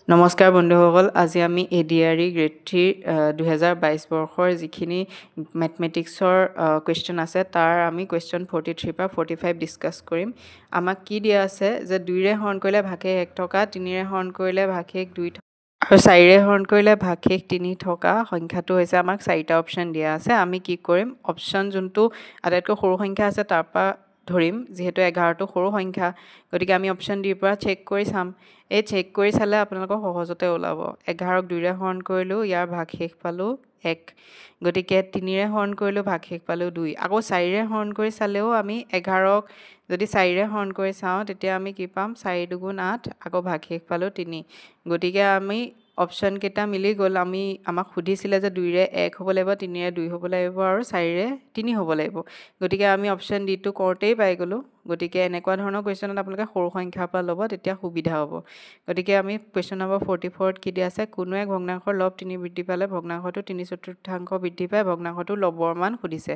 নমস্কাৰ বন্ধুসকল, আজি আমি এডিআৰই গ্ৰেড 3 2022 বৰ্ষৰ যিখিনি মেথমেটিক্সৰ কুৱেশ্যন আছে তাৰ আমি কুৱেশ্যন 43 পৰা 45 ডিছকাছ কৰিম। আমাক কি দিয়া আছে যে 2ৰে হৰণ কৰিলে ভাগশেষ 1 থকা, 3ৰে হৰণ কৰিলে ভাগশেষ 2 থকা আৰু 4ৰে হৰণ কৰিলে ভাগশেষ 3 থকা সংখ্যাটো হৈছে আমাক 4টা অপশ্যন দিয়া আছে। আমি কি কৰিম, অপশ্যন যোনটো আটাইতকৈ সৰু সংখ্যা আছে তাৰ পৰা ধৰিম, যিহেতু 11টো সৰু সংখ্যা, গতিকে আমি অপশ্যন ডিৰ পৰা চেক কৰি চাম। এই চেক কৰি চালে আপোনালোকৰ সহজতে ওলাব। 11ক 2ৰে হৰণ কৰিলোঁ, ইয়াৰ ভাগশেষ পালোঁ 1, গতিকে 3ৰে হৰণ কৰিলোঁ, ভাগশেষ পালোঁ 2। আকৌ 4ৰে হৰণ কৰি চালেও আমি 11ক যদি 4ৰে হৰণ কৰি চাওঁ তেতিয়া আমি কি পাম, 4 2 8, আকৌ ভাগশেষ পালোঁ 3। গতিকে আমি অপশ্যন কেইটা মিলি গ'ল। আমাক সুধিছিলে যে 2ৰে 1 হ'ব লাগিব, 3ৰে 2 হ'ব লাগিব আৰু 4ৰে 3 হ'ব লাগিব। গতিকে আমি অপশ্যন ডিটো কৰোঁতেই পাই গ'লোঁ। গতিকে এনেকুৱা ধৰণৰ কুৱেশ্যনত আপোনালোকে সৰু সংখ্যাৰ পৰা ল'ব, তেতিয়া সুবিধা হ'ব। গতিকে আমি কুৱেশ্যন নম্বৰ 44ত কি দিয়া আছে, কোনো এক ভগ্নাংশৰ লব 3 বৃদ্ধি পালে ভগ্নাংশটো 3/4 বৃদ্ধি পায়, ভগ্নাংশটো লবৰ মান সুধিছে।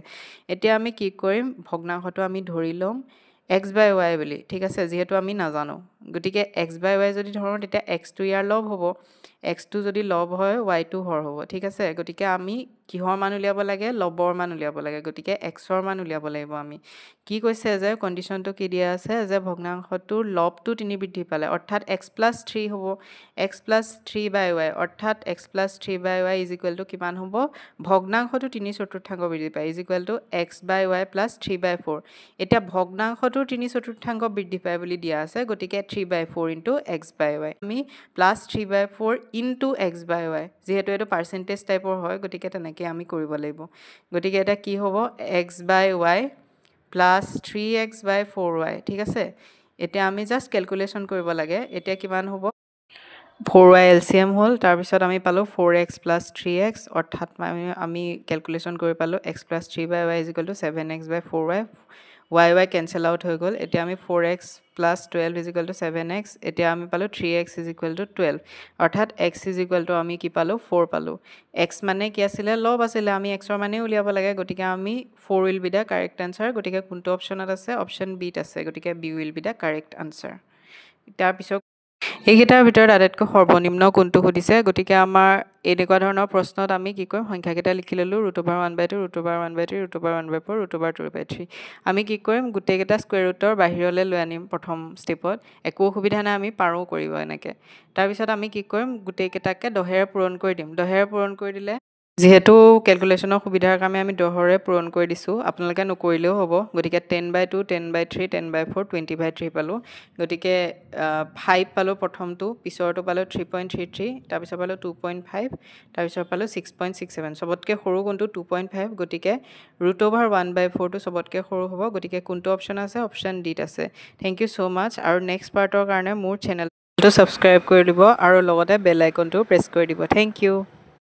এতিয়া আমি কি কৰিম, ভগ্নাংশটো আমি ধৰি ল'ম x/y বুলি, ঠিক আছে, যিহেতু আমি নাজানো। গতিকে x/y যদি ধৰোঁ তেতিয়া xটো ইয়াৰ লব হ'ব, xটো যদি লব হয় yটো হৰ হ'ব, ঠিক আছে। গতিকে আমি কিহৰ মান উলিয়াব লাগে, লবৰ মান উলিয়াব লাগে। গতিকে xৰ মান উলিয়াব লাগিব আমি। কি কৈছে যে কণ্ডিশ্যনটো কি দিয়া আছে যে ভগ্নাংশটোৰ লবটো 3 বৃদ্ধি পালে, অৰ্থাৎ x + 3 হ'ব, x + 3/y, অৰ্থাৎ x + 3/y = কিমান হ'ব, ভগ্নাংশটো 3/4 বৃদ্ধি পায় x/y + 3/4। এতিয়া ভগ্নাংশটোৰ 3/4 বৃদ্ধি পায় বুলি দিয়া আছে, গতিকে 3/4 × x/y। আমি +3/4 × x/y, যিহেতু এইটো পাৰ্চেণ্টেজ টাইপৰ হয়, গতিকে তেনেকৈ আমি কৰিব লাগিব। গতিকে এটা কি হ'ব, x/y + 3x/4y, ঠিক আছে। এতিয়া আমি জাষ্ট কেলকুলেশ্যন কৰিব লাগে। এতিয়া কিমান হ'ব, 4y LCM হ'ল, তাৰপিছত আমি পালোঁ 4x + 3x, অৰ্থাৎ আমি কেলকুলেশ্যন কৰি পালোঁ x + 3/y = 7x/4y, y cancel out হৈ গ'ল। এতিয়া আমি 4x + 12 = 7x, এতিয়া আমি পালোঁ 3x = 12, অৰ্থাৎ x = আমি কি পালোঁ, 4 পালোঁ। x মানে কি আছিলে, লব আছিলে, আমি xৰ মানেই উলিয়াব লাগে, গতিকে আমি 4 will be the correct answer. গতিকে কোনটো অপশ্যনত আছে, অপশ্যন বিত আছে, গতিকে B will be the correct answer. তাৰপিছত এইকেইটাৰ ভিতৰত আটাইতকৈ সৰ্বনিম্ন কোনটো সুধিছে, গতিকে আমাৰ এনেকুৱা ধৰণৰ প্ৰশ্নত আমি কি কৰিম, সংখ্যাকেইটা লিখি ল'লোঁ, √1/2, √1/3, √1/4, √2/3। আমি কি কৰিম, গোটেইকেইটা স্কুৱেৰ ৰুটৰ বাহিৰলৈ লৈ আনিম প্ৰথম ষ্টেপত। একো অসুবিধা নাই, আমি পাৰোঁ কৰিব এনেকৈ। তাৰপিছত আমি কি কৰিম, গোটেইকেইটাকে 10ৰে পূৰণ কৰি দিম। 10ৰে পূৰণ কৰি দিলে, যিহেতু কেলকুলেশ্যনৰ সুবিধাৰ কাৰণে আমি 10ৰে পূৰণ কৰি দিছোঁ, আপোনালোকে নকৰিলেও হ'ব। গতিকে 10/2, 10/3, 10/4, 20/3 পালোঁ। গতিকে 5 পালোঁ প্ৰথমটো, পিছৰটো পালোঁ 3.33, তাৰপিছত পালোঁ 2.5, তাৰপিছত পালোঁ 6.67। চবতকৈ সৰু কোনটো, 2.5, গতিকে √1/4টো চবতকৈ সৰু হ'ব। গতিকে কোনটো অপশ্যন আছে, অপশ্যন ডিত আছে। থেংক ইউ ছ' মাছ। আৰু নেক্সট পাৰ্টৰ কাৰণে মোৰ চেনেলটো ছাবস্ক্ৰাইব কৰি দিব আৰু লগতে বেল আইকনটো প্ৰেছ কৰি দিব। Thank U.